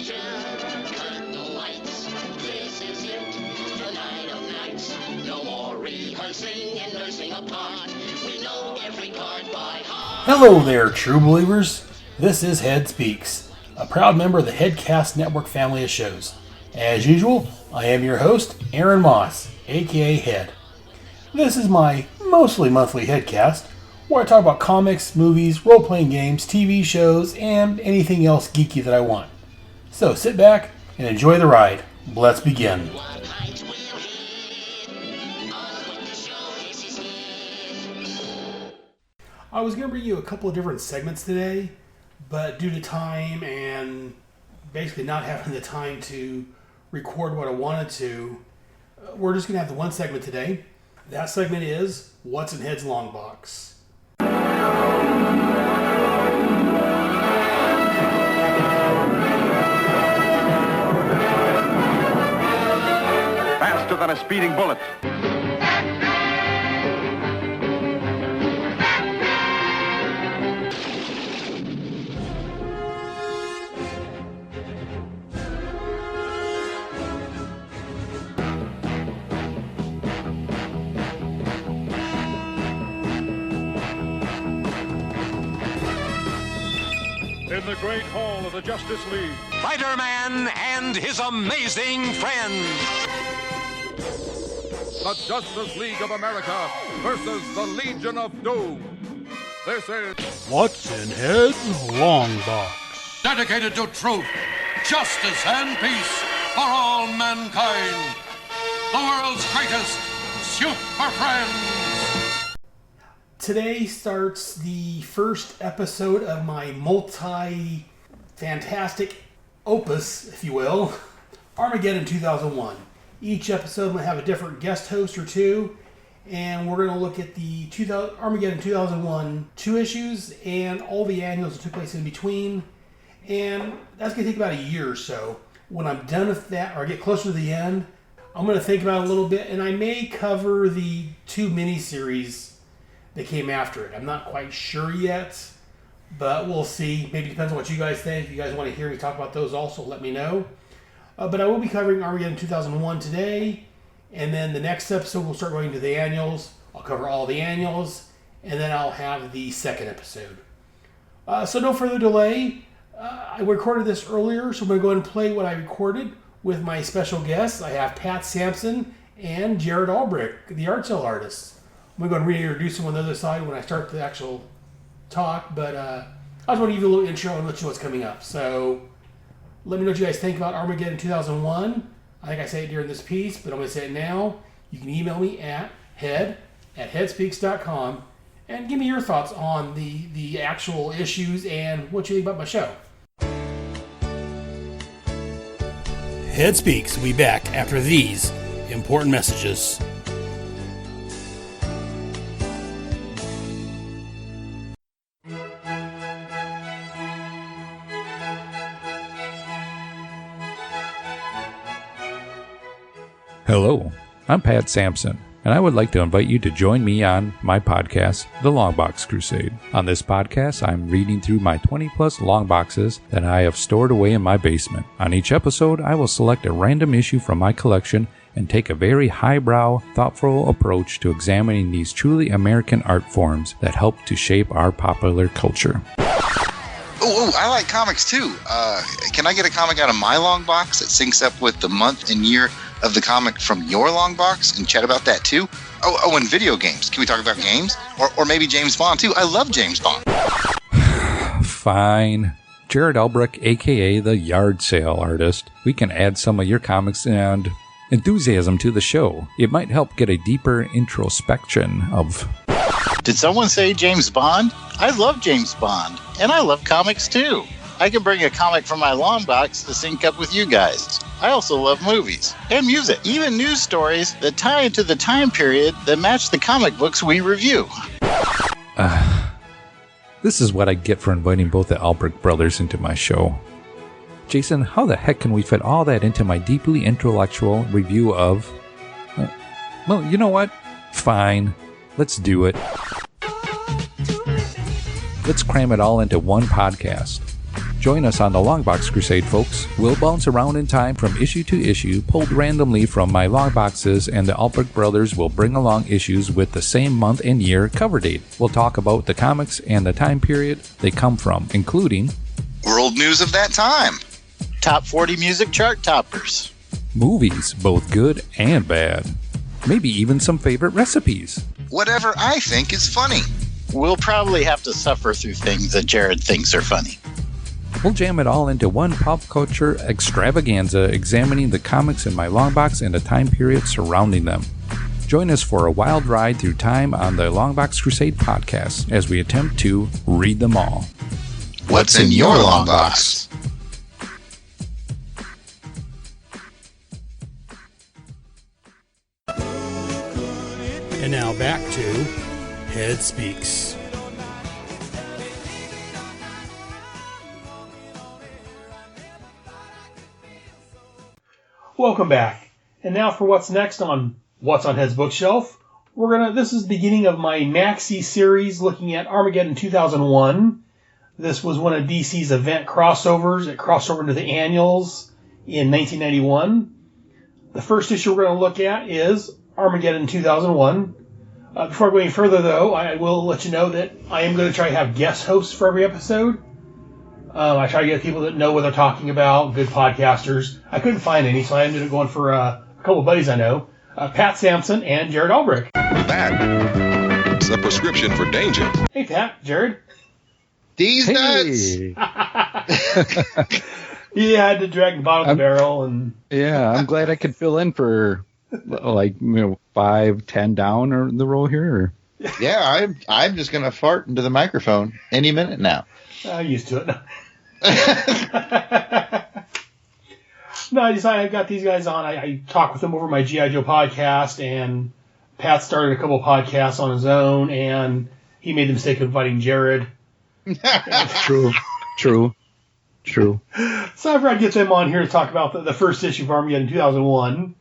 picture. Cut the lights. This is it. The night of nights. No more rehearsing and nursing a part. We know every part by heart. Hello there, true believers. This is Head Speaks, a proud member of the Headcast Network family of shows. As usual, I am your host, Aaron Moss, aka Head. This is my mostly monthly Headcast, where I talk about comics, movies, role-playing games, TV shows, and anything else geeky that I want. So sit back and enjoy the ride. Let's begin. What height will hit? On with the show, this is it. I was going to bring you a couple of different segments today, but due to time and basically not having the time to record what I wanted to, we're just going to have the one segment today. That segment is What's in Head's Long Box. Faster than a speeding bullet. In the great hall of the Justice League. Spider-Man and his amazing friends. The Justice League of America versus the Legion of Doom. This is What's in Head's Long Box? Dedicated to truth, justice, and peace for all mankind. The world's greatest super friends. Today starts the first episode of my multi-fantastic opus, if you will, Armageddon 2001. Each episode will have a different guest host or two, and we're going to look at the Armageddon 2001 two issues and all the annuals that took place in between. And that's going to take about a year or so. When I'm done with that, or I get closer to the end, I'm going to think about it a little bit, and I may cover the two miniseries that came after it. I'm not quite sure yet, but we'll see. Maybe it depends on what you guys think. If you guys want to hear me talk about those also, let me know. But I will be covering Armageddon 2001 today, and then the next episode we'll start going to the annuals. I'll cover all the annuals, and then I'll have the second episode. So no further delay. I recorded this earlier, so I'm going to go ahead and play what I recorded with my special guests. I have Pat Sampson and Jarrod Alberich, the art cell artists. I'm going to reintroduce them on the other side when I start the actual talk, but I just want to give you a little intro and let you know what's coming up. So let me know what you guys think about Armageddon 2001. I think I say it during this piece, but I'm going to say it now. You can email me at head@headspeaks.com and give me your thoughts on the actual issues and what you think about my show. Head Speaks will be back after these important messages. Hello, I'm Pat Sampson, and I would like to invite you to join me on my podcast, The Long Box Crusade. On this podcast, I'm reading through my 20-plus long boxes that I have stored away in my basement. On each episode, I will select a random issue from my collection and take a very highbrow, thoughtful approach to examining these truly American art forms that help to shape our popular culture. Oh, I like comics too. Can I get a comic out of my long box that syncs up with the month and year of the comic from your long box and chat about that too? Oh, and video games. Can we talk about games? Or maybe James Bond too? I love James Bond. Fine. Jarrod Alberich, aka the yard sale artist. We can add some of your comics and enthusiasm to the show. It might help get a deeper introspection of... Did someone say James Bond? I love James Bond. And I love comics too. I can bring a comic from my long box to sync up with you guys. I also love movies and music, even news stories that tie into the time period that match the comic books we review. This is what I get for inviting both the Alberich brothers into my show. Jason, how the heck can we fit all that into my deeply intellectual review of... well, you know what? Fine. Let's do it. Let's cram it all into one podcast. Join us on the Longbox Crusade, folks. We'll bounce around in time from issue to issue, pulled randomly from my long boxes, and the Alberich brothers will bring along issues with the same month and year cover date. We'll talk about the comics and the time period they come from, including world news of that time, Top 40 music chart toppers, movies, both good and bad, maybe even some favorite recipes. whatever I think is funny. We'll probably have to suffer through things that Jarrod thinks are funny. We'll jam it all into one pop culture extravaganza, examining the comics in my longbox and the time period surrounding them. Join us for a wild ride through time on the Longbox Crusade podcast as we attempt to read them all. What's in your long box? And now back to Head Speaks. Welcome back. And now for what's next on What's on Head's Bookshelf. This is the beginning of my maxi series looking at Armageddon 2001. This was one of DC's event crossovers. It crossed over into the annuals in 1991. The first issue we're going to look at is Armageddon 2001. Before I go any further, though, I will let you know that I am going to try to have guest hosts for every episode. I try to get people that know what they're talking about, good podcasters. I couldn't find any, so I ended up going for a couple of buddies I know, Pat Sampson and Jarrod Alberich. That's a prescription for danger. Hey, Pat, Jarrod. These nuts. Yeah, I had to drag the bottom of the barrel. And yeah, I'm glad I could fill in for 5, 10 down or the roll here. Yeah, I'm just going to fart into the microphone any minute now. I'm used to it. No, I decided I got these guys on. I talked with them over my G.I. Joe podcast, and Pat started a couple of podcasts on his own, and he made the mistake of inviting Jarrod. True. So I figured I'd get them on here to talk about the first issue of Armageddon 2001.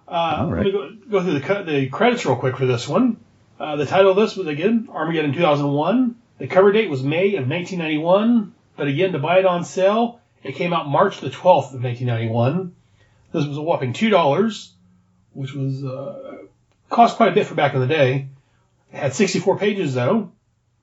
All right. Let me go through the credits real quick for this one. The title of this was, again, Armageddon 2001. The cover date was May of 1991, but again, to buy it on sale, it came out March the 12th of 1991. This was a whopping $2, which was cost quite a bit for back in the day. It had 64 pages, though.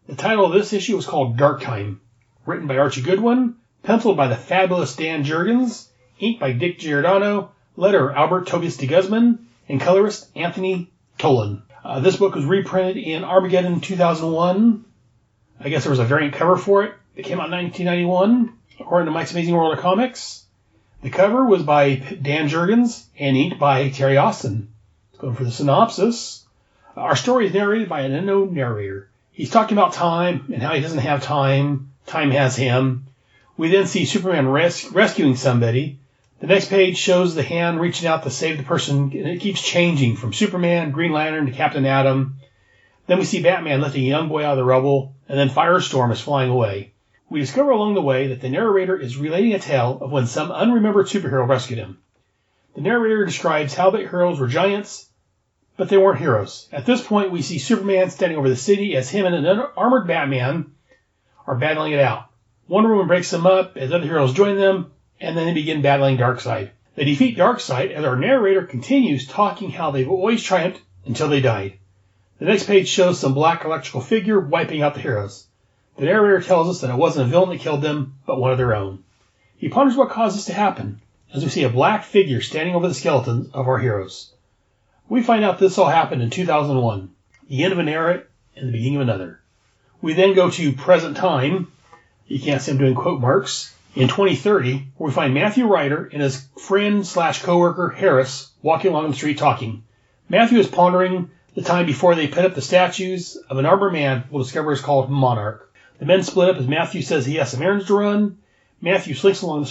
The title of this issue was called Dark Time, written by Archie Goodwin, penciled by the fabulous Dan Jurgens, inked by Dick Giordano, letterer Albert Tobias de Guzman, and colorist Anthony Tolan. This book was reprinted in Armageddon 2001. I guess there was a variant cover for it. It came out in 1991, according to Mike's Amazing World of Comics. The cover was by Dan Jurgens and inked by Terry Austin. Going for the synopsis. Our story is narrated by an unknown narrator. He's talking about time and how he doesn't have time. Time has him. We then see Superman rescuing somebody. The next page shows the hand reaching out to save the person, and it keeps changing from Superman, Green Lantern, to Captain Atom. Then we see Batman lifting a young boy out of the rubble, and then Firestorm is flying away. We discover along the way that the narrator is relating a tale of when some unremembered superhero rescued him. The narrator describes how the heroes were giants, but they weren't heroes. At this point, we see Superman standing over the city as him and an unarmored Batman are battling it out. Wonder Woman breaks them up as other heroes join them, and then they begin battling Darkseid. They defeat Darkseid as our narrator continues talking how they've always triumphed until they died. The next page shows some black electrical figure wiping out the heroes. The narrator tells us that it wasn't a villain that killed them, but one of their own. He ponders what caused this to happen, as we see a black figure standing over the skeletons of our heroes. We find out this all happened in 2001, the end of an era and the beginning of another. We then go to present time. You can't see I'm doing quote marks. In 2030, where we find Matthew Ryder and his friend/co-worker Harris walking along the street talking. Matthew is pondering the time before they put up the statues of an armored man we'll discover is called Monarch. The men split up as Matthew says he has some errands to run. Matthew slinks along the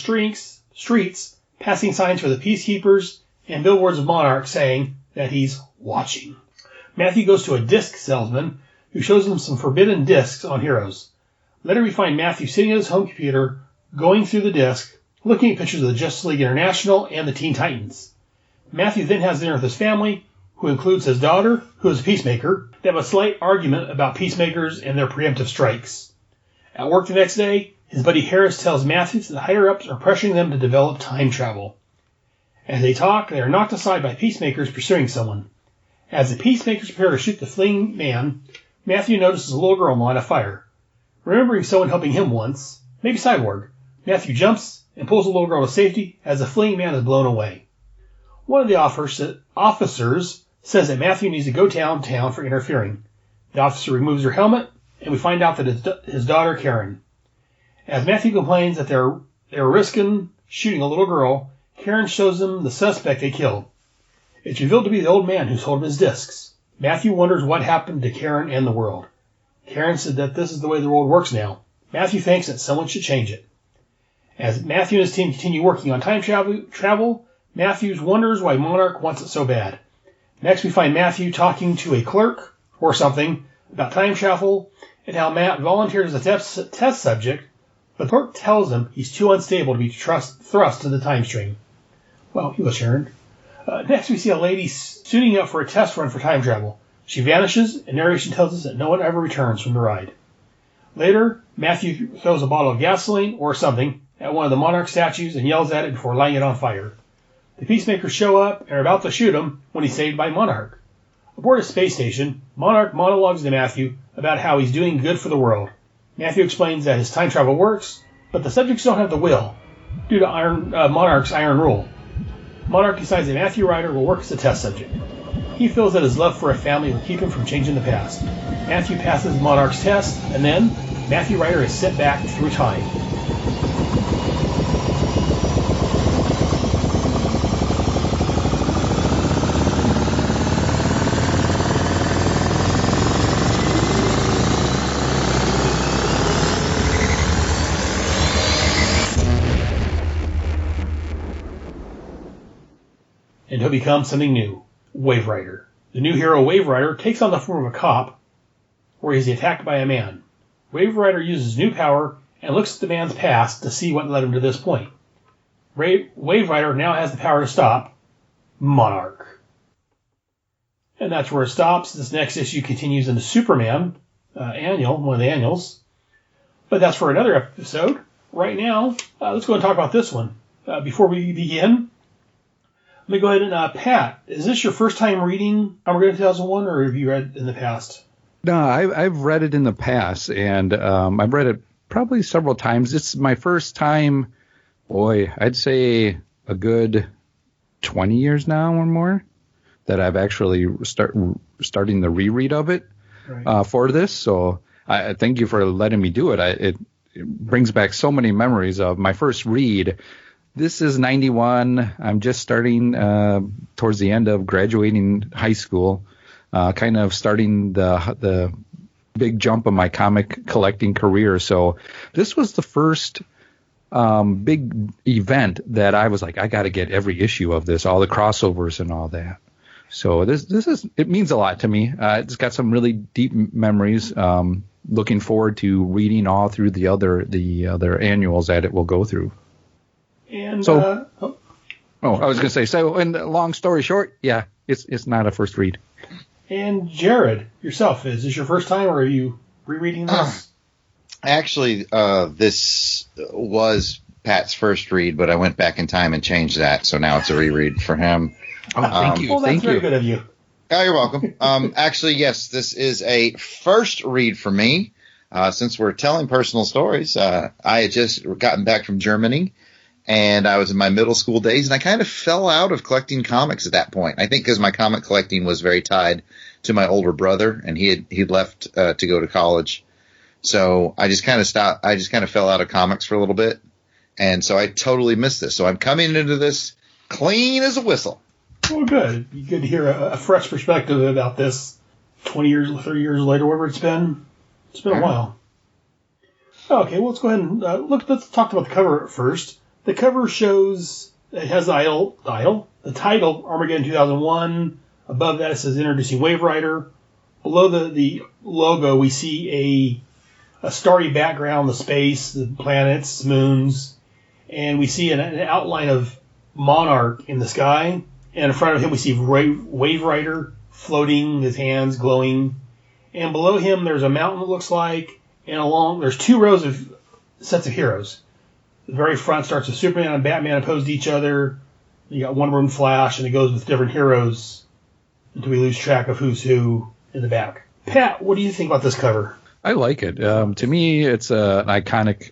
streets, passing signs for the peacekeepers and billboards of Monarch saying that he's watching. Matthew goes to a disc salesman who shows him some forbidden discs on heroes. Later we find Matthew sitting at his home computer, going through the disc, looking at pictures of the Justice League International and the Teen Titans. Matthew then has dinner with his family, who includes his daughter, who is a peacemaker. They have a slight argument about peacemakers and their preemptive strikes. At work the next day, His buddy Harris tells Matthew that the higher-ups are pressuring them to develop time travel. As they talk, they are knocked aside by peacemakers pursuing someone. As the peacemakers prepare to shoot the fleeing man, Matthew notices a little girl in the line of fire. Remembering someone helping him once, maybe Cyborg, Matthew jumps and pulls the little girl to safety as the fleeing man is blown away. One of the officers says that Matthew needs to go downtown for interfering. The officer removes her helmet, and we find out that it's his daughter, Karen. As Matthew complains that they're risking shooting a little girl, Karen shows him the suspect they killed. It's revealed to be the old man who's holding his discs. Matthew wonders what happened to Karen and the world. Karen said that this is the way the world works now. Matthew thinks that someone should change it. As Matthew and his team continue working on time travel, Matthew wonders why Monarch wants it so bad. Next, we find Matthew talking to a clerk or something about time travel and how Matt volunteers as a test subject, but the clerk tells him he's too unstable to be thrust to the time stream. Well, he was turned. Next, we see a lady suiting up for a test run for time travel. She vanishes, and narration tells us that no one ever returns from the ride. Later, Matthew throws a bottle of gasoline or something at one of the Monarch statues and yells at it before lighting it on fire. The peacemakers show up and are about to shoot him when he's saved by Monarch. Aboard a space station, Monarch monologues to Matthew about how he's doing good for the world. Matthew explains that his time travel works, but the subjects don't have the will, due to Monarch's iron rule. Monarch decides that Matthew Ryder will work as a test subject. He feels that his love for a family will keep him from changing the past. Matthew passes Monarch's test, and then Matthew Ryder is sent back through time. And he'll become something new. Wave Rider. The new hero Wave Rider takes on the form of a cop, where he's attacked by a man. Wave Rider uses new power and looks at the man's past to see what led him to this point. Wave Rider now has the power to stop Monarch. And that's where it stops. This next issue continues in the Superman annual, one of the annuals. But that's for another episode. Right now, let's go and talk about this one. Before we begin, let me go ahead and, Pat, is this your first time reading Armageddon 2001, or have you read in the past? No, I've read it in the past, and I've read it probably several times. It's my first time, I'd say a good 20 years now or more that I've actually starting the reread of it for this. So I thank you for letting me do it. It brings back so many memories of my first read. This is 91. I'm just starting towards the end of graduating high school, kind of starting the big jump of my comic collecting career. So this was the first big event that I was like, I got to get every issue of this, all the crossovers and all that. So it means a lot to me. It's got some really deep memories. Looking forward to reading all through the other annuals that it will go through. And so, I was going to say, so, and long story short, yeah, it's not a first read. And Jarrod, yourself, is this your first time, or are you rereading this? Actually, this was Pat's first read, but I went back in time and changed that, so now it's a reread for him. Oh, thank you. Well, that's very good of you. Oh, you're welcome. Actually, yes, this is a first read for me. Since we're telling personal stories, I had just gotten back from Germany, and I was in my middle school days, and I kind of fell out of collecting comics at that point. I think because my comic collecting was very tied to my older brother, and he'd left to go to college. So I just kind of stopped. I just kind of fell out of comics for a little bit, and so I totally missed this. So I'm coming into this clean as a whistle. Well, good. Good to hear a fresh perspective about this 20 years, 30 years later, whatever it's been. It's been a while. Okay, well, let's go ahead and let's talk about the cover first. The cover shows, it has the title, Armageddon 2001. Above that, it says Introducing Wave Rider. Below the logo, we see a starry background, the space, the planets, moons, and we see an outline of Monarch in the sky. And in front of him, we see Wave Rider floating, his hands glowing. And below him, there's a mountain, it looks like, and there's two rows of sets of heroes. The very front starts with Superman and Batman opposed to each other. You got Wonder Woman, Flash, and it goes with different heroes until we lose track of who's who in the back. Pat, what do you think about this cover? I like it. To me, it's an iconic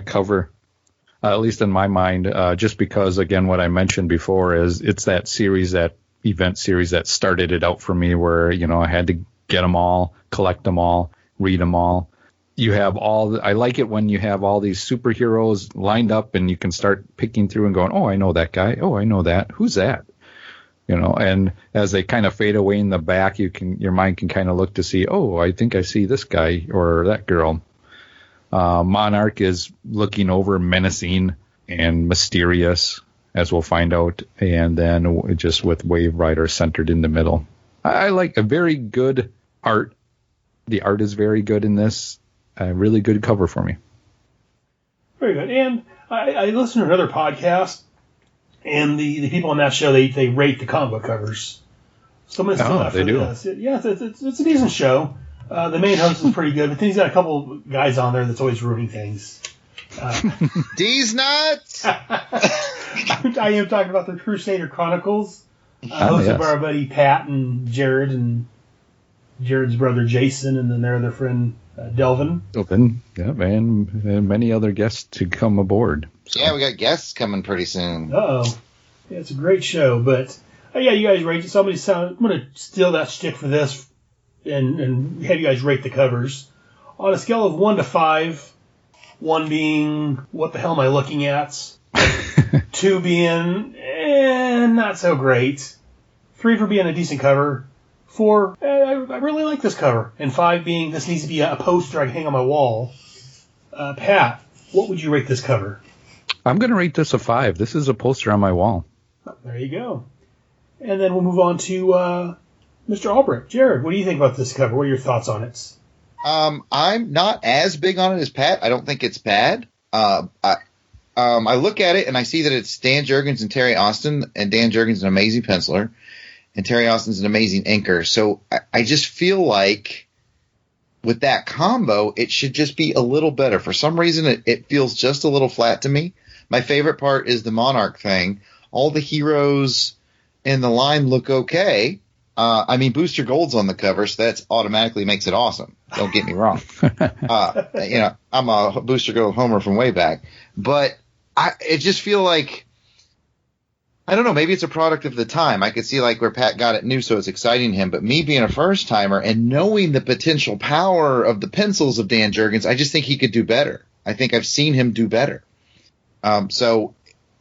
cover, at least in my mind, just because, again, what I mentioned before is it's that series, that event series that started it out for me where, I had to get them all, collect them all, read them all. You have I like it when you have all these superheroes lined up and you can start picking through and going, oh, I know that guy. Oh, I know that. Who's that? And as they kind of fade away in the back, your mind can kind of look to see, oh, I think I see this guy or that girl. Monarch is looking over, menacing and mysterious, as we'll find out. And then just with Wave Rider centered in the middle. I like a very good art. The art is very good in this. A really good cover for me. Very good. And I listened to another podcast, and the people on that show, they rate the comic book covers. So I'm going to steal that for this. Yeah, it's a decent show. The main host is pretty good, but then he's got a couple guys on there that's always ruining things. D's nuts! I am talking about the Crusader Chronicles, hosted by our buddy Pat and Jarrod, and Jared's brother Jason, and then their other friend Delvin, yeah, and many other guests to come aboard. So. Yeah, we got guests coming pretty soon. Yeah, it's a great show, but you guys rate it. I'm going to steal that shtick for this, and have you guys rate the covers on a scale of 1 to 5. 1 being what the hell am I looking at? 2 being not so great. 3 for being a decent cover. 4, I really like this cover. And 5 being this needs to be a poster I can hang on my wall. Pat, what would you rate this cover? I'm going to rate this a 5. This is a poster on my wall. There you go. And then we'll move on to Mr. Alberich. Jarrod, what do you think about this cover? What are your thoughts on it? I'm not as big on it as Pat. I don't think it's bad. I look at it and I see that it's Dan Jurgens and Terry Austin, and Dan Jurgens is an amazing penciler. And Terry Austin's an amazing inker. So I just feel like with that combo, it should just be a little better. For some reason, it feels just a little flat to me. My favorite part is the Monarch thing. All the heroes in the line look okay. Booster Gold's on the cover, so that automatically makes it awesome. Don't get me wrong. I'm a Booster Gold homer from way back. But I just feel like, I don't know, maybe it's a product of the time. I could see like where Pat got it new, so it's exciting him. But me being a first timer and knowing the potential power of the pencils of Dan Jurgens, I just think he could do better. I think I've seen him do better. So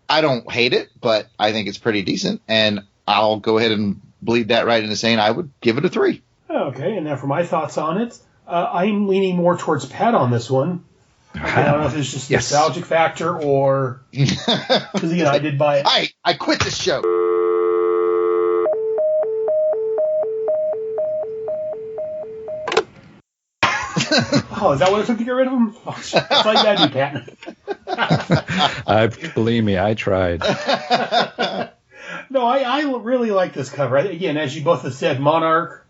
I don't hate it, but I think it's pretty decent. And I'll go ahead and bleed that right into saying I would give it a 3. Okay, and now for my thoughts on it, I'm leaning more towards Pat on this one. I don't know if it's just nostalgic factor or because I did buy it. I quit this show. Oh, is that what it took to get rid of him? Oh, that's all you gotta do, Pat. Believe me, I tried. No, I really like this cover. Again, as you both have said, Monarch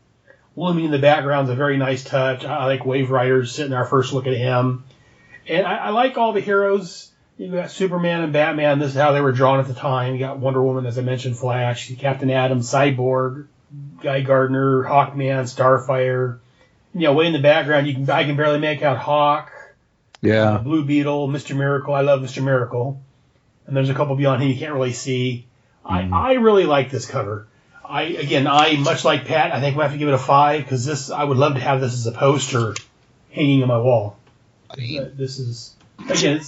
looming in the background is a very nice touch. I like Wave Rider sitting our first look at him. And I like all the heroes. You got Superman and Batman. This is how they were drawn at the time. You got Wonder Woman, as I mentioned, Flash, Captain Atom, Cyborg, Guy Gardner, Hawkman, Starfire. Way in the background, I can barely make out Hawk. Yeah. Blue Beetle, Mr. Miracle. I love Mr. Miracle. And there's a couple beyond him you can't really see. Mm-hmm. I really like this cover. I much like Pat, I think we have to give it a 5 because I would love to have this as a poster hanging on my wall. This is, again,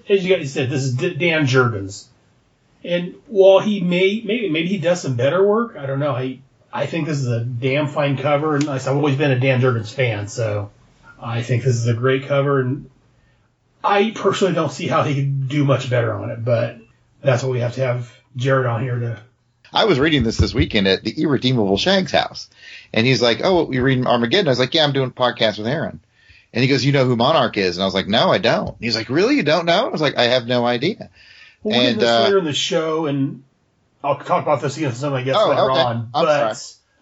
as you guys said, this is Dan Jurgens. And while maybe he does some better work, I don't know. I think this is a damn fine cover, and I've always been a Dan Jurgens fan, so I think this is a great cover, and I personally don't see how he could do much better on it, but that's what we have to have Jarrod on here to. I was reading this weekend at the Irredeemable Shag's house, and he's like, "Oh, you're reading Armageddon?" I was like, "Yeah, I'm doing a podcast with Aaron." And he goes, "You know who Monarch is?" And I was like, "No, I don't." And he's like, "Really? You don't know?" I was like, "I have no idea." We'll get this later in the show, and I'll talk about this again with some of my guests later on. I'm sorry.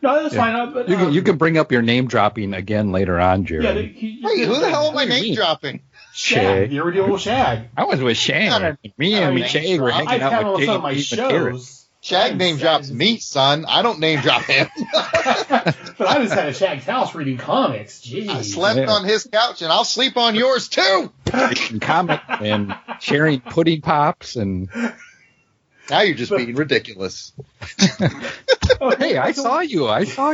No, that's fine. But, you can bring up your name dropping again later on, Jerry. Wait, who the hell am I name dropping? Shag, the irredeemable Shag. I was with Shag. Me and Shag were hanging out with some of my shows. Shag name drops me, son. I don't name drop him. But I was at Shag's house reading comics. Jeez. I slept on his couch, and I'll sleep on yours too. Reading comics and sharing pudding pops and. Now you're just being ridiculous. Hey, I saw you. I said,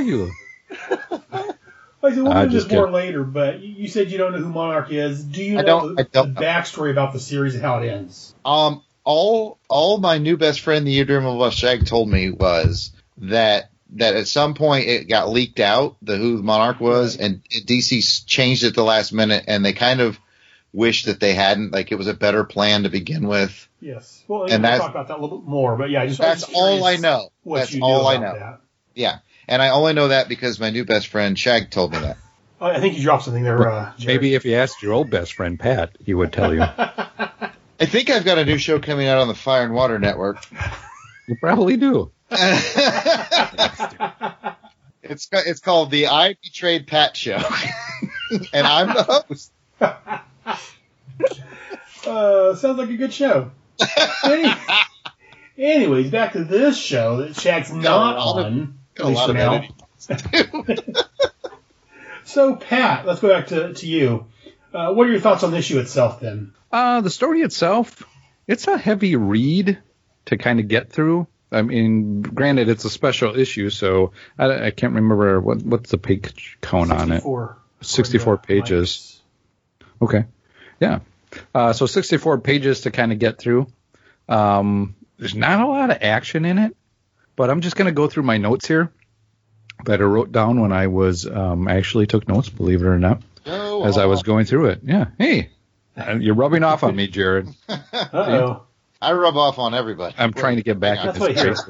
we'll do this more later, but you said you don't know who Monarch is. Do you know the backstory about the series and how it ends? All my new best friend, the irredeemable Shag, told me was that at some point it got leaked out, who the Monarch was, and DC changed it the last minute, and they kind of wish that they hadn't. Like, it was a better plan to begin with. Yes. Well, we'll talk about that a little bit more, but yeah, that's all I know. That's all I know. That. Yeah, and I only know that because my new best friend Shag told me that. I think you dropped something there, Jared. Maybe if you asked your old best friend Pat, he would tell you. I think I've got a new show coming out on the Fire and Water Network. You probably do. It's called the I Betrayed Pat Show, and I'm the host. Sounds like a good show. Anyways, back to this show that Shag's not on. At least for now. So, Pat, let's go back to you. What are your thoughts on the issue itself, then? The story itself, it's a heavy read to kind of get through. I mean, granted, it's a special issue, so I can't remember what's the page count on it. 64 pages. Okay. Yeah. So 64 pages to kind of get through. There's not a lot of action in it, but I'm just going to go through my notes here that I wrote down when I was I actually took notes, believe it or not, as I was going through it. Yeah. Hey, you're rubbing off on me, Jared. Uh-oh. I rub off on everybody. I'm trying to get back in his face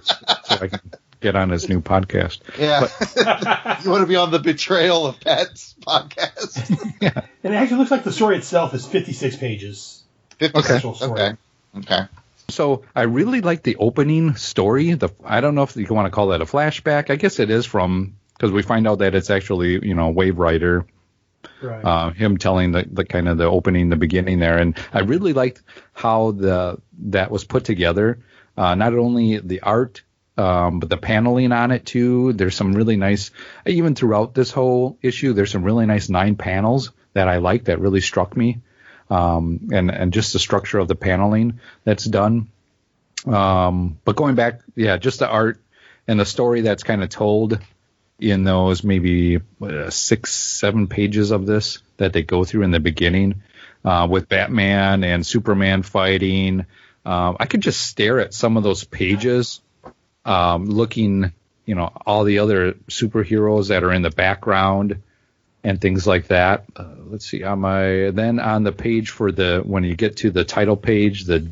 so I can get on his new podcast. Yeah. But, you want to be on the Betrayal of Pat's podcast? Yeah. And it actually looks like the story itself is 56 pages. 56. Okay. So I really like the opening story. I don't know if you want to call that a flashback. I guess it is because we find out that it's actually, Wave Rider. Right. Him telling the kind of the opening, the beginning there. And I really liked how that was put together. Not only the art, but the paneling on it too. There's some really nice, even throughout this whole issue, there's some really nice 9 panels that I like that really struck me. And just the structure of the paneling that's done. But going back, just the art and the story that's kind of told in those maybe 6-7 pages of this that they go through in the beginning, with Batman and Superman fighting. I could just stare at some of those pages, looking, all the other superheroes that are in the background and things like that. Let's see, on the page for when you get to the title page, the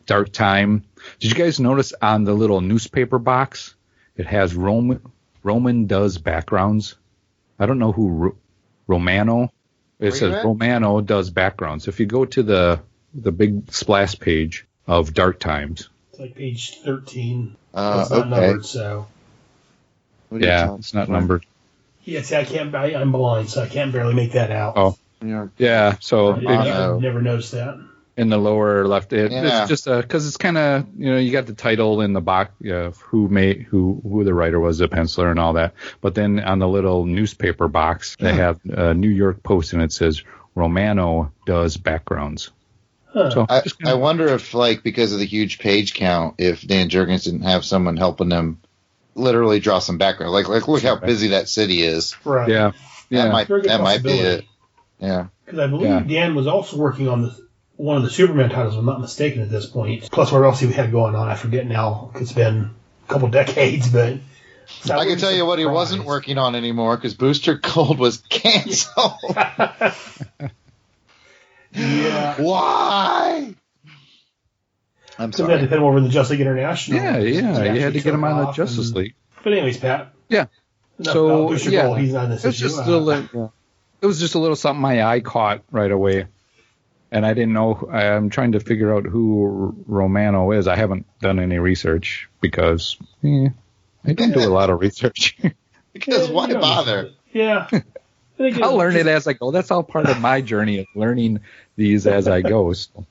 Dark Time. Did you guys notice on the little newspaper box, it has Roman does backgrounds? I don't know who Romano. It says Romano does backgrounds. If you go to the big splash page of Dark Times, it's like page 13. It's not numbered, so. Yeah, it's not numbered. Yeah, see, I'm blind, so I can't barely make that out. Oh, yeah. So I've never noticed that. In the lower left, it's just because it's kind of you got the title in the box, who the writer was, the penciler, and all that. But then on the little newspaper box, they have New York Post, and it says Romano does backgrounds. Huh. So I wonder if, because of the huge page count, if Dan Jurgens didn't have someone helping him literally draw some background. Like look how busy that city is. Right. Yeah. That might be it. Yeah. Because I believe Dan was also working on one of the Superman titles, if I'm not mistaken, at this point. Plus, what else he had going on, I forget now. It's been a couple decades, but I can tell you what he wasn't working on anymore, because Booster Gold was canceled. Yeah. Why? I'm sorry. They had to put him over in the Justice League International. Yeah. You had to get him on the Justice League. But anyways, Pat. Yeah. So Booster Gold, he's on this issue. It was just a little something my eye caught right away. And I didn't know. I'm trying to figure out who Romano is. I haven't done any research because I didn't do a lot of research. Because why bother? Yeah. I'll learn it as I go. That's all part of my journey of learning these as I go. So,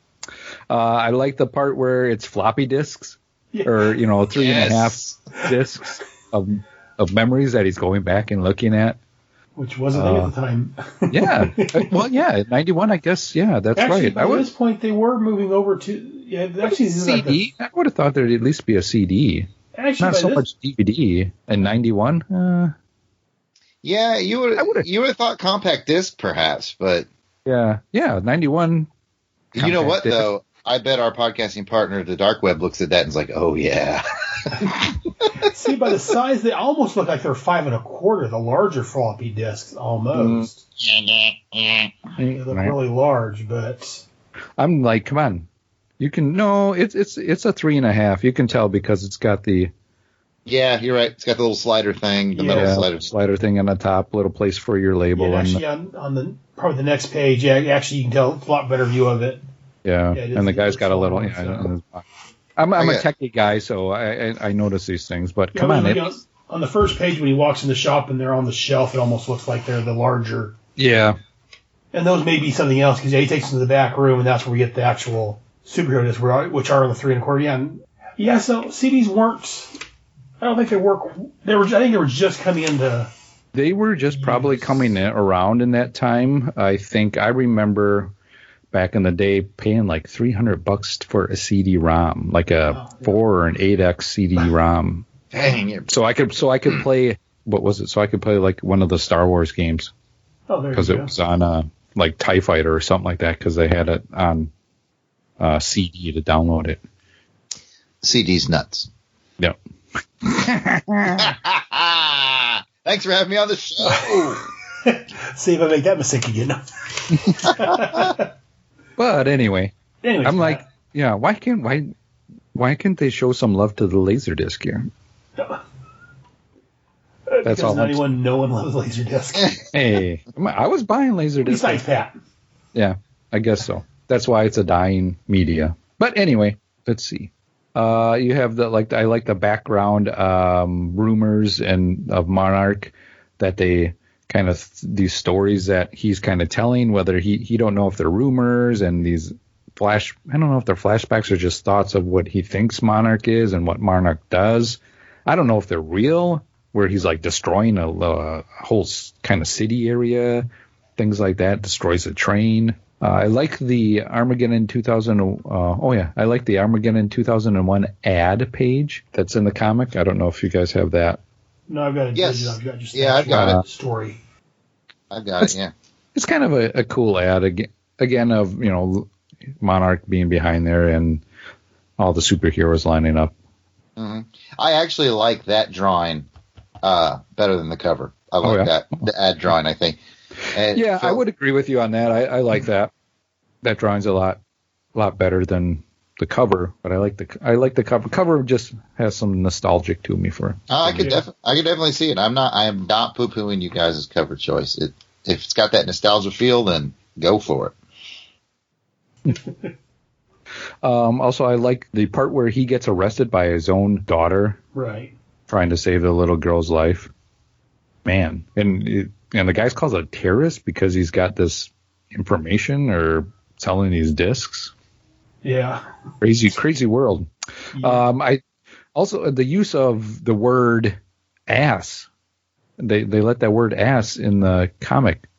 I like the part where it's floppy disks, or 3.5 disks of memories that he's going back and looking at. Which wasn't there at the time. Yeah. Well, yeah, 91, I guess. Yeah, that's actually, right. By this point, they were moving over to actually CD. I would have thought there'd at least be a CD. Actually, not so much DVD. In 91. Yeah, you would have thought compact disc, perhaps, but yeah, 91. You know what disc. though? I bet our podcasting partner, the dark web, looks at that and is like, "Oh yeah." See, by the size, they almost look like they're 5 1/4. The larger floppy disks, almost. They look really large, but I'm like, come on, you can it's a 3.5. You can tell because it's got the. Yeah, you're right. It's got the little slider thing, the metal slider thing on the top, little place for your label. Yeah, actually, on the probably the next page, actually, you can tell it's a lot better view of it. Yeah, and the guy's got a little. I'm a techie guy, so I notice these things. But come on, on the first page when he walks in the shop and they're on the shelf, it almost looks like they're the larger. Yeah. And those may be something else because he takes them to the back room, and that's where we get the actual superhero discs, which are on the 3 1/4. Yeah. So CDs weren't. I don't think they were. I think they were just coming into. They were just probably coming around in that time. I think I remember back in the day paying like $300 for a CD-ROM, like a 4 or an 8X CD-ROM. Dang it! So I could play. What was it? So I could play like one of the Star Wars games. Oh, there you go. Because it was on like TIE Fighter or something like that. Because they had it on CD to download it. CD's nuts. Yep. Thanks for having me on the show. See if I make that mistake again. But anyway, I'm like, yeah, why can't they show some love to the Laserdisc here? That's all. No one loves Laserdisc. Hey, I was buying Laserdisc. Besides Pat. Yeah, I guess so. That's why it's a dying media. But anyway, let's see. You have I like the background rumors and of Monarch that they kind of these stories that he's kind of telling, whether he don't know if they're rumors and these I don't know if they're flashbacks or just thoughts of what he thinks Monarch is and what Monarch does. I don't know if they're real, where he's like destroying a whole kind of city area, things like that, destroys a train. I like the Armageddon 2000. I like the Armageddon 2001 ad page that's in the comic. I don't know if you guys have that. No, I've got it. Yes. I've got it. Story. I've got it. Yeah. It's kind of a cool ad again of Monarch being behind there and all the superheroes lining up. Mm-hmm. I actually like that drawing better than the cover. I like that the ad drawing. I think. And I would agree with you on that. I like that. That drawing's a lot better than the cover, but I like the cover. Cover just has some nostalgic to me for. I could definitely see it. I am not poo-pooing you guys' cover choice. If it's got that nostalgia feel, then go for it. Also, I like the part where he gets arrested by his own daughter, right? Trying to save the little girl's life. Man, and the guy's called a terrorist because he's got this information or selling these discs. Yeah. Crazy world. Yeah. I also the use of the word ass. They let that word ass in the comic.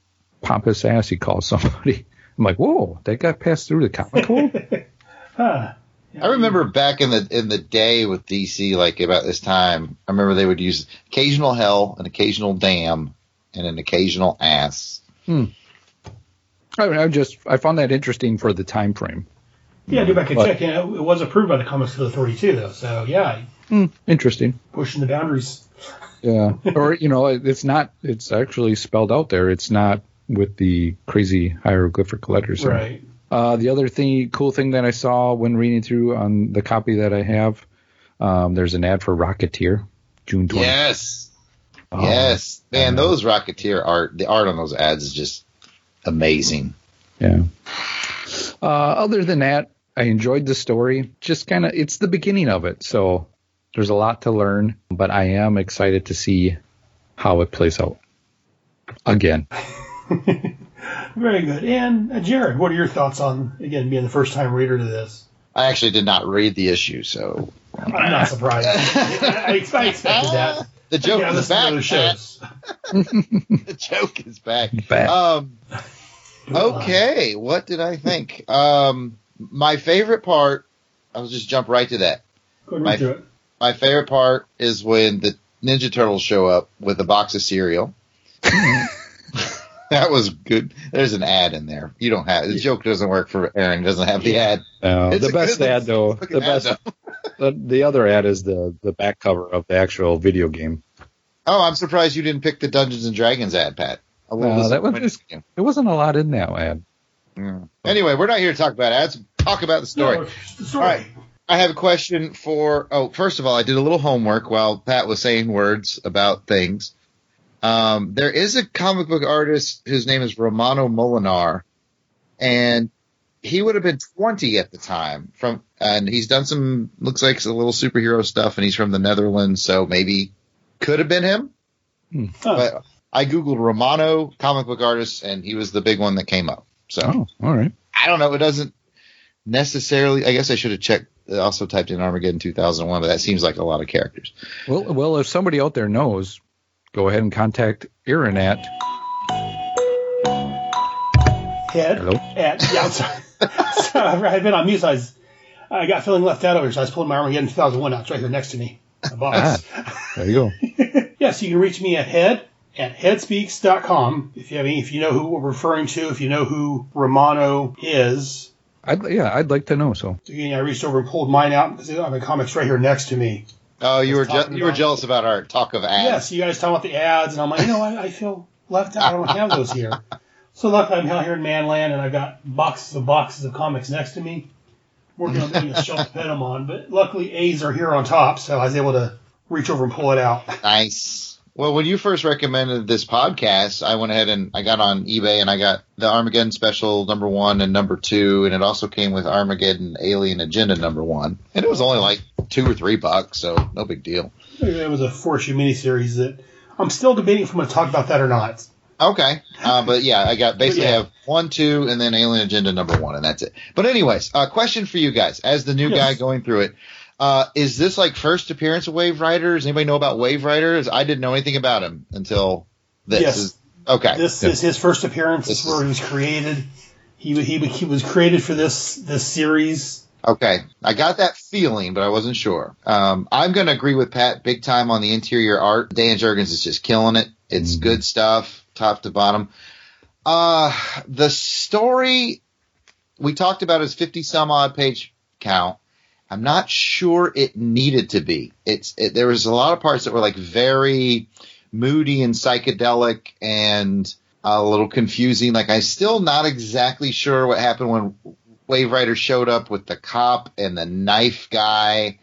Pompous ass, he calls somebody. I'm like, whoa, that got passed through the comic hole? Huh. I remember back in the day with DC, like about this time, I remember they would use occasional hell, an occasional damn, and an occasional ass. I found that interesting for the time frame. Yeah, go back and check. Yeah, it was approved by the Comics Authority too, though. So yeah, interesting. Pushing the boundaries. Yeah, or it's not. It's actually spelled out there. It's not with the crazy hieroglyphic letters. Right. The other cool thing that I saw when reading through on the copy that I have, there's an ad for Rocketeer, June 20th. Yes. Yes. Man, those Rocketeer the art on those ads is just amazing. Yeah. Other than that, I enjoyed the story. Just kind of, it's the beginning of it. So there's a lot to learn, but I am excited to see how it plays out. again. Very good. And Jarrod, what are your thoughts on, again, being the first-time reader to this? I actually did not read the issue, so I'm not surprised. I expected that. the joke Yeah, is listen to back. those shows. The joke is back. Okay, what did I think? My favorite part, I'll just jump right to that. Go right through it. My favorite part is when the Ninja Turtles show up with a box of cereal. That was good. There's an ad in there. You don't have the joke doesn't work for Aaron. Doesn't have the ad. The best ad though. The best. The other ad is the back cover of the actual video game. Oh, I'm surprised you didn't pick the Dungeons and Dragons ad, Pat. There wasn't a lot in that ad. Anyway, we're not here to talk about ads. Talk about the story. No, the story. All right. I have a question for. Oh, first of all, I did a little homework while Pat was saying words about things. There is a comic book artist whose name is Romano Molinar, and he would have been 20 at the time. And he's done some, looks like a little superhero stuff, and he's from the Netherlands, so maybe could have been him. But I Googled Romano comic book artist, and he was the big one that came up. So, all right. I don't know. It doesn't necessarily. I guess I should have checked. Also typed in Armageddon 2001, but that seems like a lot of characters. Well, if somebody out there knows, go ahead and contact Aaron at. Hello? Yeah, I'm sorry. I've been on mute, so I got feeling left out over here, so I was pulling my Armageddon 2001 out. It's right here next to me. My box. There you go. Yes, you can reach me at headspeaks.com if you know who we're referring to, if you know who Romano is. I'd like to know. So again, I reached over and pulled mine out because I have the comics right here next to me. Oh, you were jealous about our talk of ads. Yes, you guys talk about the ads, and I'm like, I feel left out. I don't have those here. So luckily, I'm out here in Manland, and I've got boxes of comics next to me. Working on getting a shelf to put them on, but luckily A's are here on top, so I was able to reach over and pull it out. Nice. Well, when you first recommended this podcast, I went ahead and I got on eBay and I got the Armageddon Special #1 and #2, and it also came with Armageddon Alien Agenda #1, and it was only like $2 or $3, so no big deal. It was a 4-issue miniseries that I'm still debating if I'm going to talk about that or not. Okay, but yeah, I got basically have 1, 2, and then Alien Agenda #1, and that's it. But anyways, question for you guys as the new guy going through it. Is this like first appearance of Wave Rider? Does anybody know about Wave Rider? I didn't know anything about him until this. Yes. Okay. This is his first appearance. This is where he was created. He was created for this series. Okay. I got that feeling, but I wasn't sure. I'm going to agree with Pat big time on the interior art. Dan Jurgens is just killing it. It's good stuff, top to bottom. The story we talked about is 50 some odd page count. I'm not sure it needed to be. There was a lot of parts that were like very moody and psychedelic and a little confusing. Like I'm still not exactly sure what happened when Wave Rider showed up with the cop and the knife guy,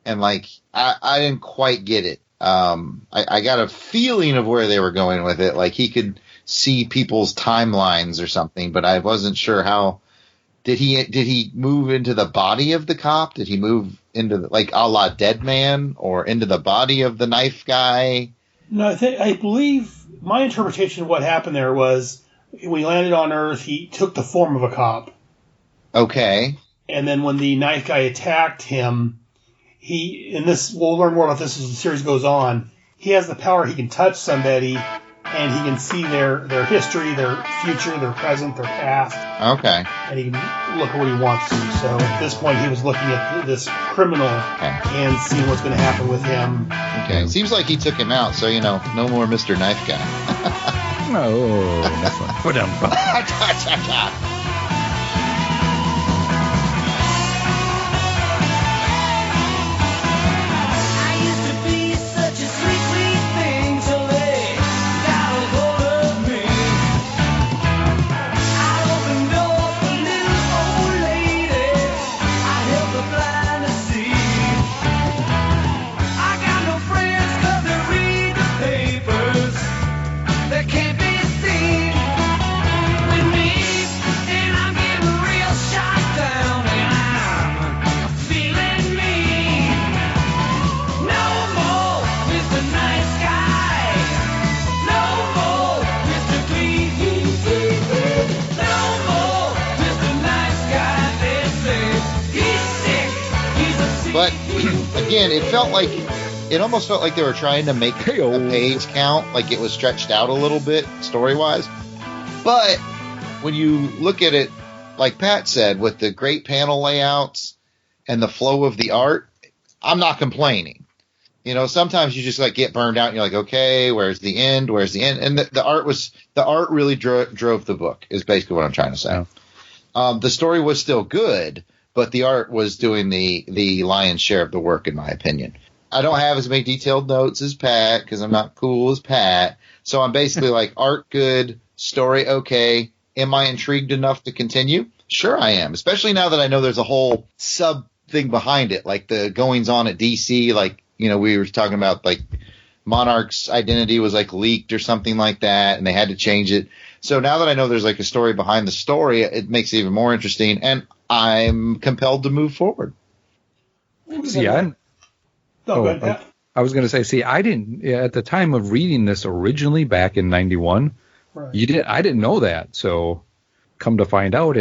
and like I didn't quite get it. I got a feeling of where they were going with it. Like he could see people's timelines or something, but I wasn't sure how. Did he move into the body of the cop? Did he move into like a la Dead Man or into the body of the knife guy? No, I believe my interpretation of what happened there was when he landed on Earth, he took the form of a cop. Okay. And then when the knife guy attacked him, we'll learn more about this as the series goes on. He has the power; he can touch somebody, and he can see their history, their future, their present, their past. Okay. And he can look at what he wants to. So at this point, he was looking at this criminal and seeing what's going to happen with him. Okay. Seems like he took him out, so, no more Mr. Knife Guy. No, that's fine. Put down. Can't be seen with me. But again, it almost felt like they were trying to make a page count, like it was stretched out a little bit story-wise. But when you look at it, like Pat said, with the great panel layouts and the flow of the art, I'm not complaining. You know, sometimes you just like get burned out and you're like, okay, where's the end? Where's the end? And the art really drove the book is basically what I'm trying to say. The story was still good, but the art was doing the lion's share of the work, in my opinion. I don't have as many detailed notes as Pat because I'm not cool as Pat. So I'm basically like art good, story okay. Am I intrigued enough to continue? Sure I am, especially now that I know there's a whole sub thing behind it, like the goings on at DC, like, you know, we were talking about like Monarch's identity was like leaked or something like that, and they had to change it. So now that I know there's like a story behind the story, it makes it even more interesting, and I'm compelled to move forward. See, I was going to say, I didn't, at the time of reading this originally back in 91, right. I didn't know that. So come to find out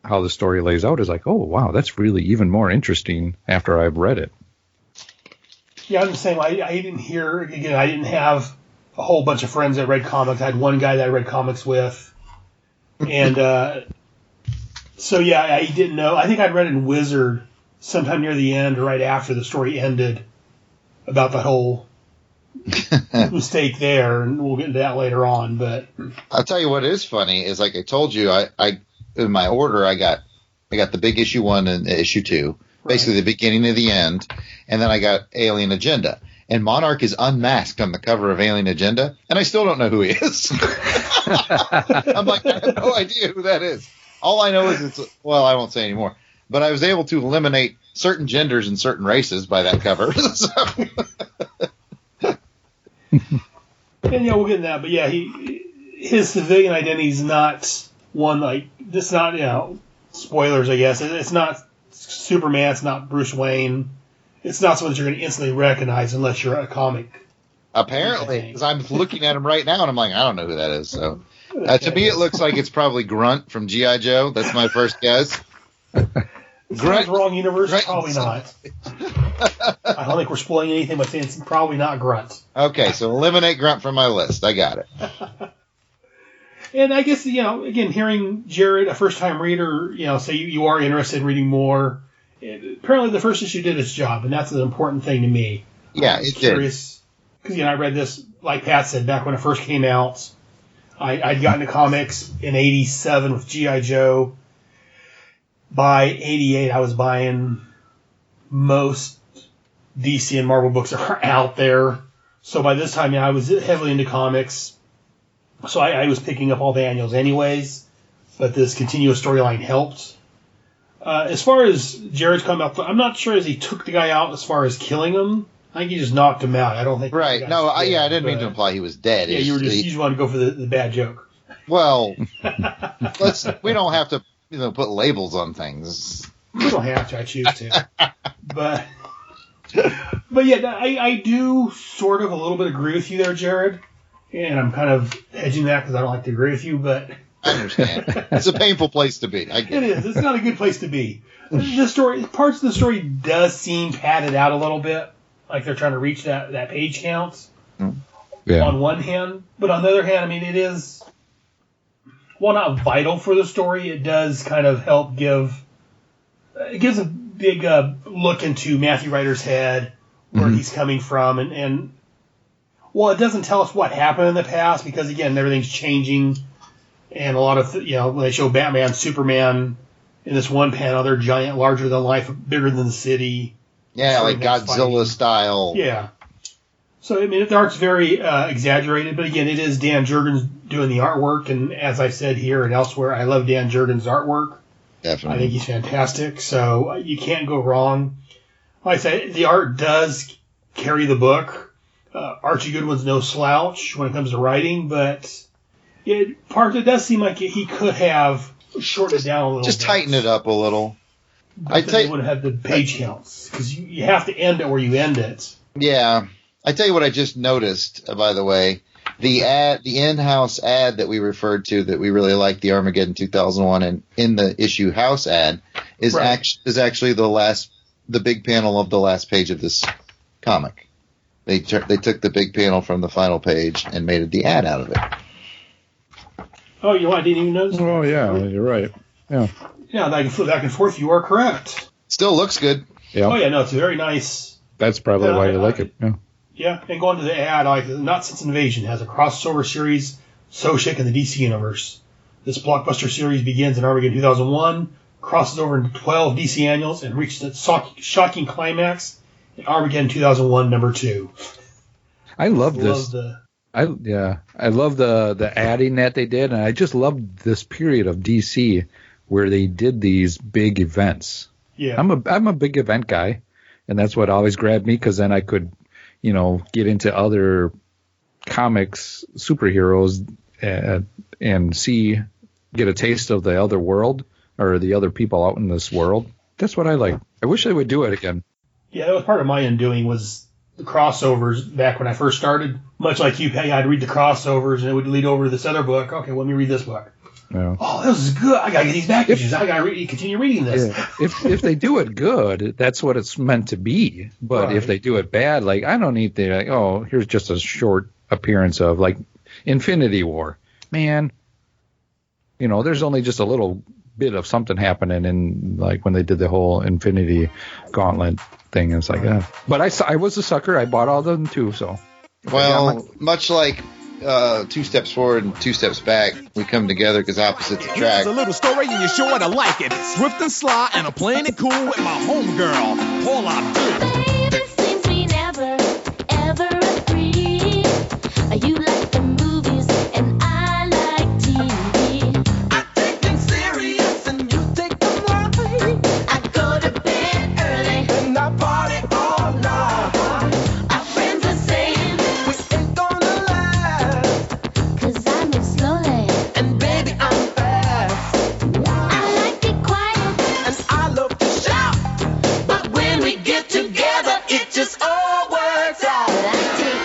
how the story lays out is like, oh, wow, that's really even more interesting after I've read it. Yeah, I'm the same. I didn't have a whole bunch of friends that read comics. I had one guy that I read comics with. And so, yeah, I didn't know. I think I'd read in Wizard sometime near the end or right after the story ended about the whole mistake there, and we'll get into that later on. But I'll tell you what is funny is, like I told you, I in my order I got the big issue 1 and issue 2. Basically the beginning of the end, and then I got Alien Agenda. And Monarch is unmasked on the cover of Alien Agenda, and I still don't know who he is. I'm like, I have no idea who that is. All I know is I won't say anymore, but I was able to eliminate certain genders and certain races by that cover. And yeah, we'll get into that, but yeah, his civilian identity is not one like, this not, you know, spoilers, I guess. It's not Superman, it's not Bruce Wayne. It's not someone that you're going to instantly recognize unless you're a comic. Apparently, because I'm looking at him right now and I'm like, I don't know who that is. So to me, it looks like it's probably Grunt from G.I. Joe. That's my first guess. Grunt, wrong universe? Grunt. Probably not. I don't think we're spoiling anything by saying it's probably not Grunt. Okay, so eliminate Grunt from my list. I got it. And I guess, you know, again, hearing Jarrod, a first-time reader, you know, say you are interested in reading more. Apparently the first issue did its job, and that's an important thing to me. Yeah, it curious, because, you know, I read this, like Pat said, back when it first came out. I'd gotten to comics in 87 with G.I. Joe. By 88, I was buying most DC and Marvel books that are out there. So by this time, yeah, I was heavily into comics. So I was picking up all the annuals anyways, but this continuous storyline helped. As far as Jarrod's come out, I'm not sure as he took the guy out as far as killing him. I think he just knocked him out. I don't think. Right. No, I didn't mean to imply he was dead. Yeah, you just wanted to go for the bad joke. Well, we don't have to, you know, put labels on things. We don't have to. I choose to. But yeah, I do sort of a little bit agree with you there, Jarrod. And I'm kind of hedging that because I don't like to agree with you, but I understand. It's a painful place to be. I get it. It is. It's not a good place to be. Parts of the story does seem padded out a little bit, like they're trying to reach that page count. Yeah. On one hand, but on the other hand, I mean, it is, while not vital for the story, it does kind of help gives a big look into Matthew Ryder's head, where he's coming from, and well, it doesn't tell us what happened in the past because, again, everything's changing. And a lot of, when they show Batman, Superman in this one panel, they're giant, larger than life, bigger than the city. Yeah, like Godzilla style. Yeah. So, I mean, the art's very exaggerated. But, again, it is Dan Jurgens doing the artwork. And as I said here and elsewhere, I love Dan Jurgens' artwork. Definitely. I think he's fantastic. So you can't go wrong. Like I said, the art does carry the book. Archie Goodwin's no slouch when it comes to writing, but it does seem like he could have shortened it down a little just bit. Tighten it up a little. I tell you, would have had the page counts because you have to end it where you end it. Yeah. I tell you what I just noticed, by the way. The in-house ad that we referred to that we really liked, the Armageddon 2001, and in the issue house ad is actually the last the big panel of the last page of this comic. They took the big panel from the final page and made the ad out of it. Oh, I didn't even notice. Oh, yeah, you're right. Yeah. Yeah, back and forth, you are correct. Still looks good. Yeah. Oh, yeah, no, it's a very nice. That's probably why you like it. Yeah. Yeah, and going to the ad, Not Since Invasion has a crossover series, Soshik in the DC Universe. This blockbuster series begins in Armageddon 2001, crosses over into 12 DC annuals, and reaches its shocking climax in Armageddon 2001, number 2. I love this. I love the adding that they did, and I just loved this period of DC where they did these big events. Yeah, I'm a big event guy, and that's what always grabbed me, because then I could, get into other comics, superheroes, and get a taste of the other world or the other people out in this world. That's what I like. I wish they would do it again. Yeah, that was part of my undoing, was the crossovers back when I first started. Much like you, I'd read the crossovers and it would lead over to this other book. Okay, let me read this book. Yeah. Oh, this is good. I got to get these back issues. I got to continue reading this. Yeah. If they do it good, that's what it's meant to be. But Right. if they do it bad, like, I don't need the, here's just a short appearance of, like, Infinity War. Man, there's only just a little bit of something happening in, like, when they did the whole Infinity Gauntlet thing. It's like, But I was a sucker. I bought all of them, too, so. Well, much like 2 steps forward and 2 steps back, we come together because opposites attract. Here's a little story and you're sure to like it. Swift and sly and I'm playing it cool with my homegirl, Paula Abdul. Baby, seems we never, ever agree. You like the movies and I like TV. I take them serious and you take them light. I go to bed early And I party all night. Our friends are saying, We ain't gonna last. 'cause I move slowly. And baby, I'm fast. I like it quiet, And I love to shout. but when we get together, It just all works but out. I take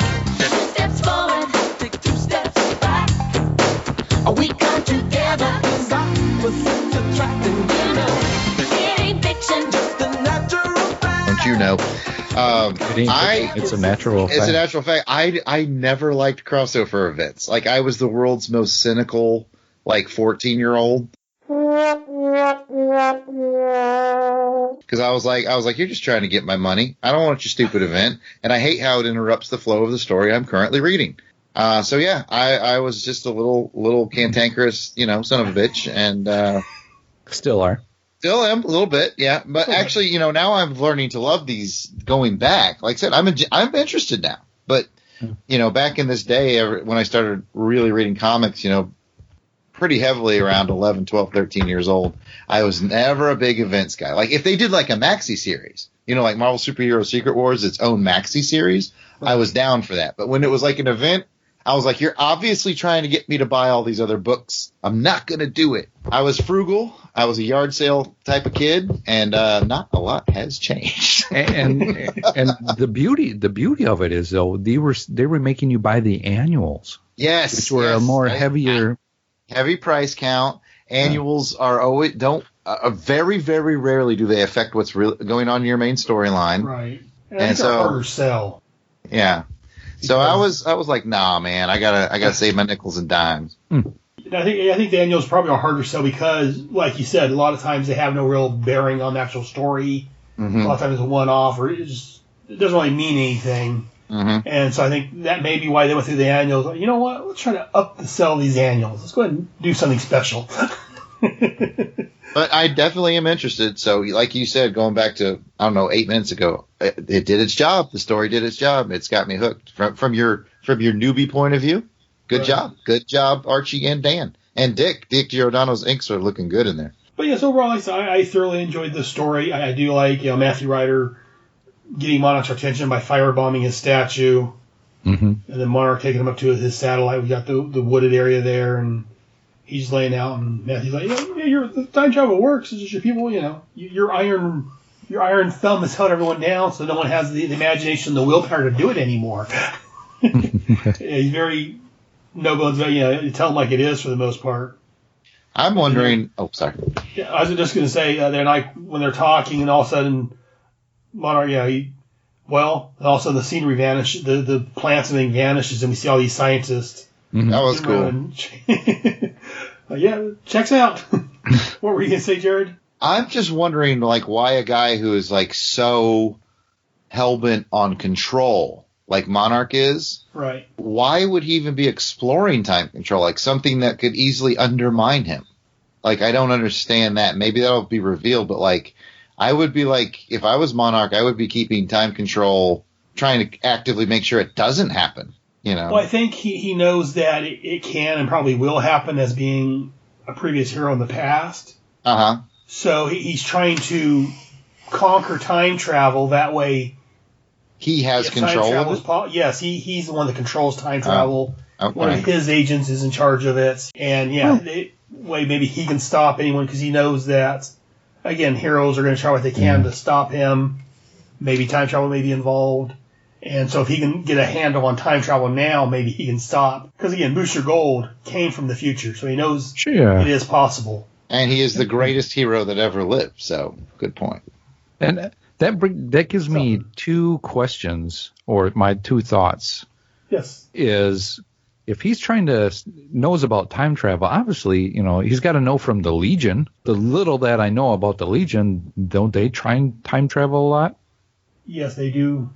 2 steps forward, Take 2 steps back. we come together. Cause opposites attracting. You know, it ain't fiction. The natural fact. Don't you know? It's a natural It's fact. a natural fact. I never liked crossover events. Like, I was the world's most cynical, 14-year-old. Because I was like, you're just trying to get my money. I don't want your stupid event, and I hate how it interrupts the flow of the story I'm currently reading. So yeah, I was just a little cantankerous, son of a bitch, and Still are. still am a little bit, yeah. But actually, now I'm learning to love these going back. Like I said, I'm interested now. But back in this day, when I started really reading comics, pretty heavily around 11, 12, 13 years old, I was never a big events guy. Like, if they did like a maxi series, like Marvel Superhero Secret Wars, its own maxi series, I was down for that. But when it was like an event, I was like, you're obviously trying to get me to buy all these other books. I'm not going to do it. I was frugal. I was a yard sale type of kid, and not a lot has changed. and the beauty of it is, though, they were making you buy the annuals. Yes. Which were a more heavier. Heavy price count. Annuals are always very, very rarely do they affect what's really going on in your main storyline. Right. And so harder sell. Yeah. So I was like, nah, man, I gotta save my nickels and dimes. And I think the annuals probably are harder to sell because, like you said, a lot of times they have no real bearing on the actual story. Mm-hmm. A lot of times it's a one-off, or it doesn't really mean anything. Mm-hmm. And so I think that may be why they went through the annuals. Like, you know what? Let's try to up the sell of these annuals. Let's go ahead and do something special. But I definitely am interested. So, like you said, going back to 8 minutes ago, it did its job. The story did its job. It's got me hooked. From your newbie point of view, good job, Archie and Dan and Dick. Dick Giordano's inks are looking good in there. But yes, overall, I thoroughly enjoyed the story. I do like Matthew Ryder getting Monarch's attention by firebombing his statue, and then Monarch taking him up to his satellite. We got the wooded area there, and he's laying out, and Matthew's like, the time travel works. It's just your people, your iron thumb has held everyone down, so no one has the imagination, the willpower to do it anymore. He's very no-bones, you tell him like it is for the most part. I'm wondering. Oh, sorry. Yeah, I was just going to say, when they're talking, and all of a sudden, Monarch, also the scenery vanishes, the plants and everything vanishes, and we see all these scientists. Mm-hmm. That was cool. Checks out. What were you going to say, Jared? I'm just wondering, like, why a guy who is, like, so hell-bent on control, like Monarch is, right? Why would he even be exploring time control, like something that could easily undermine him? Like, I don't understand that. Maybe that'll be revealed, but, like, I would be like, if I was Monarch, I would be keeping time control, trying to actively make sure it doesn't happen, you know? Well, I think he knows that it can and probably will happen as being a previous hero in the past. Uh-huh. So he's trying to conquer time travel. That way, he has control of it? Yes, he's the one that controls time travel. Okay. One of his agents is in charge of it. And, maybe he can stop anyone because he knows that, again, heroes are going to try what they can to stop him. Maybe time travel may be involved. And so if he can get a handle on time travel now, maybe he can stop. Because, again, Booster Gold came from the future, so he knows it is possible. And he is the greatest hero that ever lived, so good point. And that gives me two questions, or my two thoughts. Yes. Is if he's knows about time travel, obviously, he's got to know from the Legion. The little that I know about the Legion, don't they try and time travel a lot? Yes, they do.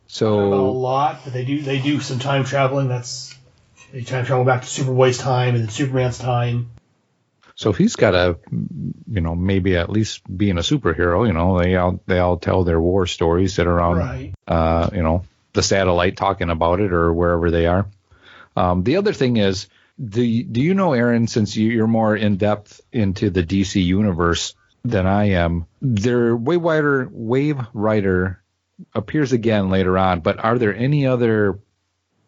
So a lot, but they do some time traveling. They time travel back to Superboy's time and then Superman's time. So if he's got to, maybe at least being a superhero, they all tell their war stories, sit around, the satellite talking about it or wherever they are. The other thing is, do you know, Aaron, since you're more in depth into the DC universe than I am, their Wave Rider appears again later on, but are there any other,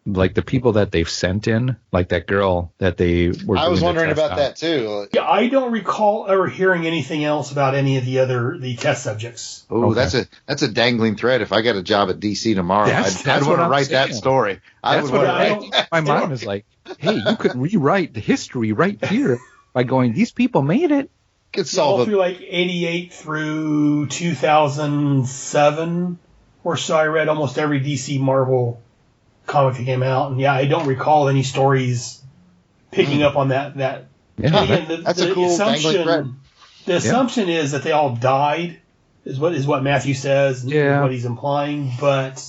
like the people that they've sent in, like that girl that they were? I was wondering about that too. Yeah, I don't recall ever hearing anything else about any of the test subjects. Oh, okay. That's a dangling thread. If I got a job at DC tomorrow, I'd want to write that story. My mind is like, hey, you could rewrite the history right here by going, these people made it. Could solve all through like 88 through 2007 or so. I read almost every DC Marvel comic that came out, and I don't recall any stories picking up on that. That's a cool dangling thread. The assumption is that they all died, is what Matthew says, and what he's implying, but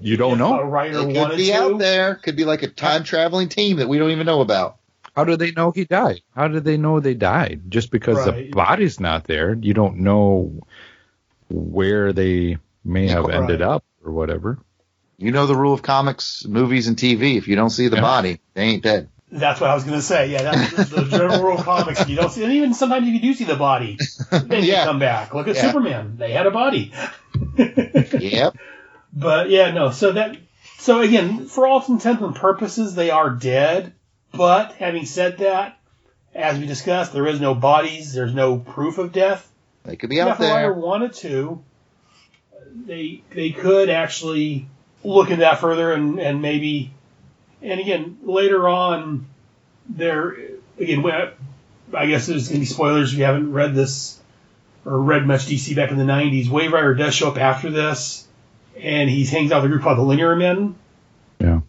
you don't know. A writer it could be out there. Could be like a time traveling team that we don't even know about. How do they know he died? How did they know they died? Just because the body's not there, you don't know where they may have ended up or whatever. You know the rule of comics, movies, and TV. If you don't see the body, they ain't dead. That's what I was going to say. Yeah, that's the general rule of comics. If you don't see, and even sometimes if you do see the body, then you come back. Look at Superman; they had a body. Yep. But So again, for all intents and purposes, they are dead. But having said that, as we discussed, there is no bodies. There's no proof of death. They could be out there. If a writer wanted to, they could actually look into that further and maybe, and again, later on, I guess there's going to be spoilers if you haven't read this or read much DC back in the 90s. Wave Rider does show up after this, and he hangs out with a group called the Linear Men. Yeah.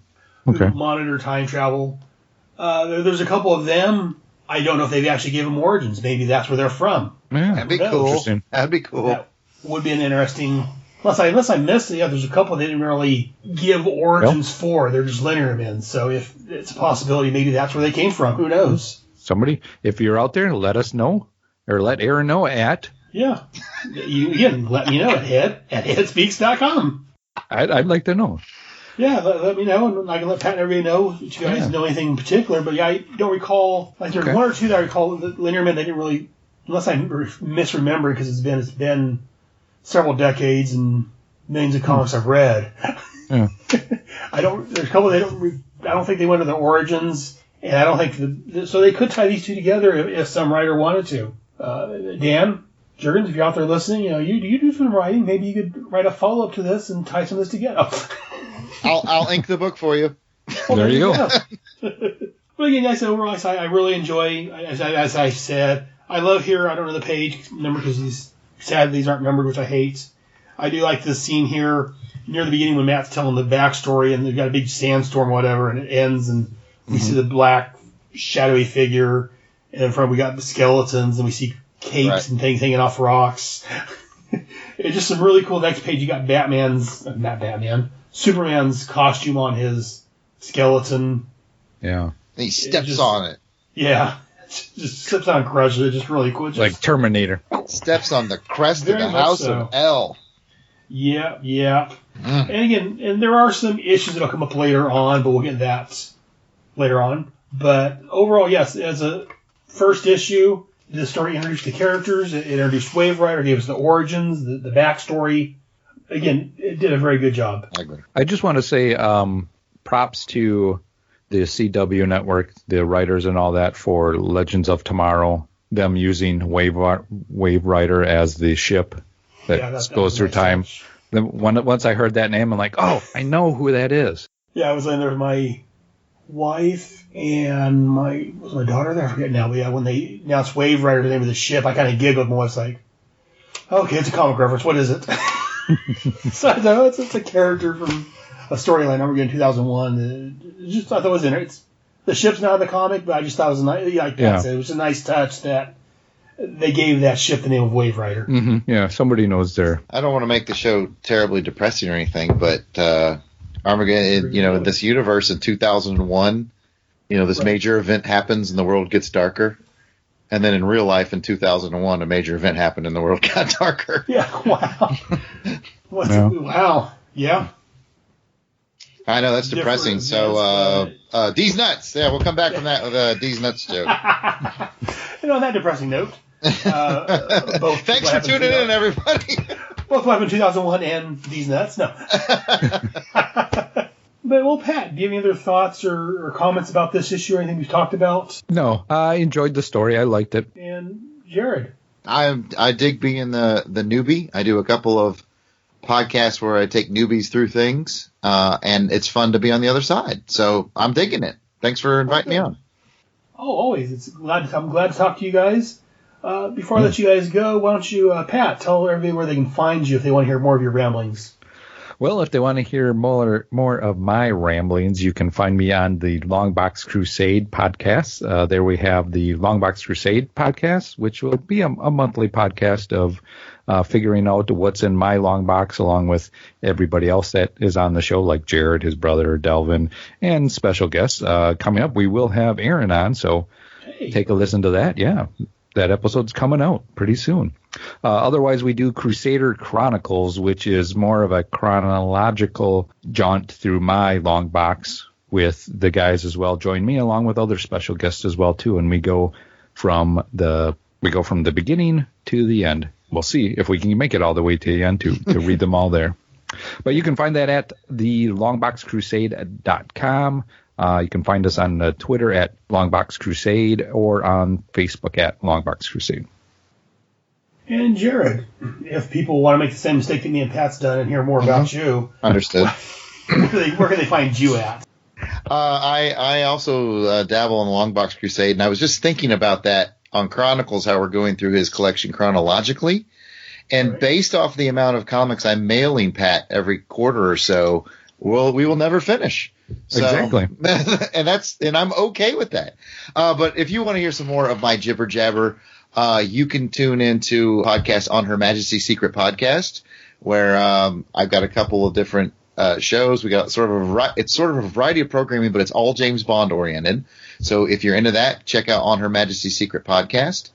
Okay. Who monitor time travel. There's a couple of them. I don't know if they've actually given them origins. Maybe that's where they're from. Yeah, that'd be cool. That'd be cool. That would be an interesting. Unless I missed it, there's a couple they didn't really give origins for. They're just Linear Men. So if it's a possibility, maybe that's where they came from. Who knows? Somebody, if you're out there, let us know, or let Aaron know at. Yeah, you can let me know at headspeaks.com. I'd like to know. Yeah, let me know, and I can let Pat and everybody know if you guys know anything in particular. But I don't recall. Like there's one or two that I recall. The Linear Men, they didn't really, unless I'm misremembering, because it's been several decades and millions of comics I've read. Yeah. There's a couple I don't think they went to their origins, and I don't think so they could tie these two together if some writer wanted to. Dan Jurgens, if you're out there listening, you do some writing. Maybe you could write a follow up to this and tie some of this together. I'll ink the book for you. There you go. But again, overall, I really enjoy, as I said, I love here. I don't know the page number because sadly these aren't numbered, which I hate. I do like this scene here near the beginning when Matt's telling the backstory, and they've got a big sandstorm, whatever, and it ends, and we see the black, shadowy figure, and in front we got the skeletons, and we see capes and things hanging off rocks. It's just some really cool. Next page, you got Superman's costume on his skeleton. Yeah. And he steps on it. Yeah. Just slips on and crushes it. Just really cool. Just, like Terminator. Steps on the crest of the House of L. Yeah. And again, there are some issues that'll come up later on, but we'll get that later on. But overall, yes, as a first issue, the story introduced the characters, it introduced Wave Rider, gave us the origins, the backstory. Again, it did a very good job. I agree. I just want to say props to the CW network, the writers and all that for Legends of Tomorrow, them using Wave Rider as the ship that goes through time. Once I heard that name, I'm like, oh, I know who that is. Yeah, I was in there with my wife and my daughter there? I forget now. But yeah, when they announced Wave Rider, the name of the ship, I kind of giggled and was like, okay, it's a comic reference. What is it? So I thought, it's a character from a storyline Armageddon 2001. I thought it was in it. The ship's not in the comic, but I just thought it was a nice, it was a nice touch that they gave that ship the name of Wave Rider. Mm-hmm. Yeah, somebody knows there. I don't want to make the show terribly depressing or anything, but Armageddon, this universe in 2001, this major event happens and the world gets darker. And then in real life in 2001, a major event happened and the world got darker. Yeah, wow. Wow. Yeah. I know, that's depressing. So, D's Nuts. Yeah, we'll come back from that with a D's Nuts joke. On that depressing note. Thanks for tuning in, everybody. Both what happened in 2001 and D's Nuts. No. But, well, Pat, do you have any other thoughts or comments about this issue or anything we've talked about? No, I enjoyed the story. I liked it. And Jarrod? I dig being the newbie. I do a couple of podcasts where I take newbies through things, and it's fun to be on the other side. So I'm digging it. Thanks for inviting me on. Oh, always. I'm glad to talk to you guys. Before I let you guys go, why don't you, Pat, tell everybody where they can find you if they want to hear more of your ramblings. Well, if they want to hear more of my ramblings, you can find me on the Longbox Crusade podcast. There we have the Longbox Crusade podcast, which will be a monthly podcast of figuring out what's in my long box, along with everybody else that is on the show, like Jarrod, his brother, Delvin, and special guests. Coming up, we will have Aaron on, so take a listen to that. Yeah, that episode's coming out pretty soon. Otherwise, we do Crusader Chronicles, which is more of a chronological jaunt through my long box with the guys as well. Join me along with other special guests as well too, and we go from the beginning to the end. We'll see if we can make it all the way to the end to read them all there. But you can find that at the longboxcrusade.com. You can find us on Twitter at Longbox Crusade or on Facebook at Longbox Crusade. And Jarrod, if people want to make the same mistake that me and Pat's done and hear more about you, understood. Where can they find you at? I also dabble in the Longbox Crusade, and I was just thinking about that on Chronicles, how we're going through his collection chronologically. And based off the amount of comics I'm mailing Pat every quarter or so, we will never finish. So, exactly. And I'm okay with that. But if you want to hear some more of my jibber jabber, you can tune into podcast on Her Majesty's Secret Podcast, where I've got a couple of different shows. We got it's sort of a variety of programming, but it's all James Bond oriented. So if you're into that, check out On Her Majesty's Secret Podcast.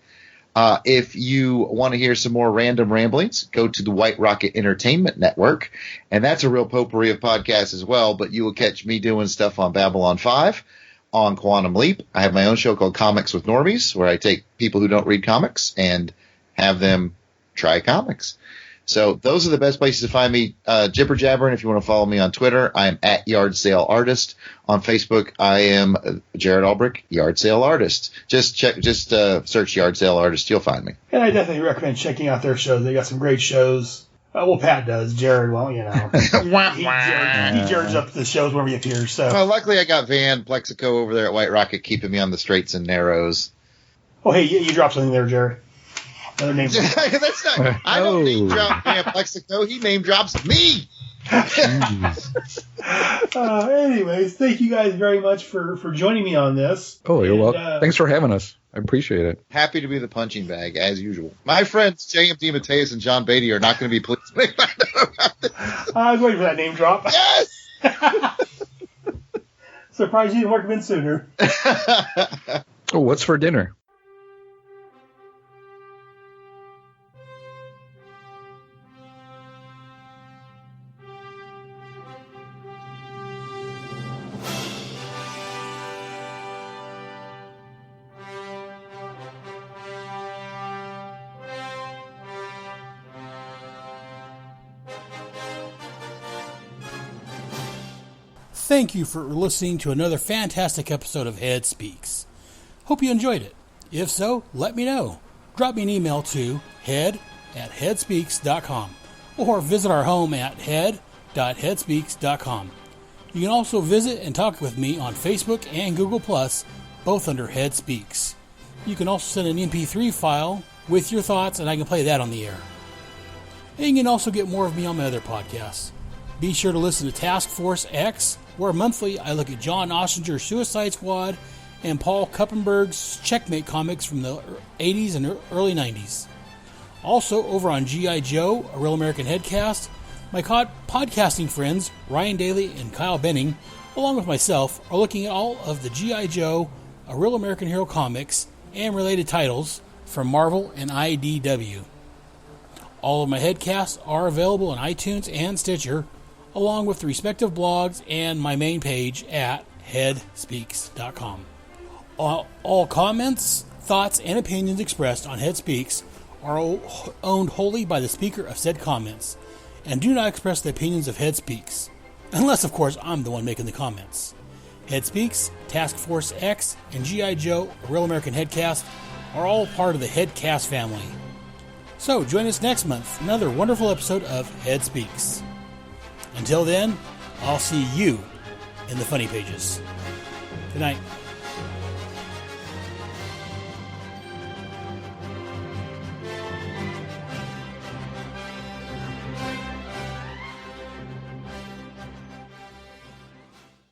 If you want to hear some more random ramblings, go to the White Rocket Entertainment Network, and that's a real potpourri of podcasts as well, but you will catch me doing stuff on Babylon 5, on Quantum Leap. I have my own show called Comics with Normies, where I take people who don't read comics and have them try comics. So those are the best places to find me, jibber jabbering. If you want to follow me on Twitter, I am at Yard Sale Artist. On Facebook, I am Jarrod Alberich, Yard Sale Artist. Just search Yard Sale Artist, you'll find me. And I definitely recommend checking out their shows. They got some great shows. Well, Pat does. Jarrod, well, you know, he jards up the shows whenever he appears. So, well, luckily I got Van Plexico over there at White Rocket keeping me on the straights and narrows. Oh, hey, you dropped something there, Jarrod. Another name drop. That's not. I don't name drop Camp Lexico. He name drops me. Anyways, thank you guys very much for joining me on this. Oh, you're welcome. Thanks for having us. I appreciate it. Happy to be the punching bag, as usual. My friends J.M. DeMatteis and John Beatty are not going to be pleased when they find out about this. I was waiting for that name drop. Yes! Surprised you didn't work them in sooner. Oh, what's for dinner? Thank you for listening to another fantastic episode of Head Speaks. Hope you enjoyed it. If so, let me know. Drop me an email to head@headspeaks.com or visit our home at head.headspeaks.com. You can also visit and talk with me on Facebook and Google+, both under Head Speaks. You can also send an MP3 file with your thoughts and I can play that on the air. And you can also get more of me on my other podcasts. Be sure to listen to Task Force X, where monthly I look at John Ossinger's Suicide Squad and Paul Kuppenberg's Checkmate comics from the 80s and early 90s. Also, over on G.I. Joe, a Real American Headcast, my podcasting friends Ryan Daly and Kyle Benning, along with myself, are looking at all of the G.I. Joe, a Real American Hero comics, and related titles from Marvel and IDW. All of my headcasts are available on iTunes and Stitcher, along with the respective blogs and my main page at headspeaks.com. All comments, thoughts, and opinions expressed on Head Speaks are owned wholly by the speaker of said comments and do not express the opinions of Head Speaks, unless, of course, I'm the one making the comments. Head Speaks, Task Force X, and G.I. Joe, a Real American Headcast, are all part of the Headcast family. So, join us next month for another wonderful episode of Head Speaks. Until then, I'll see you in the funny pages. Good night.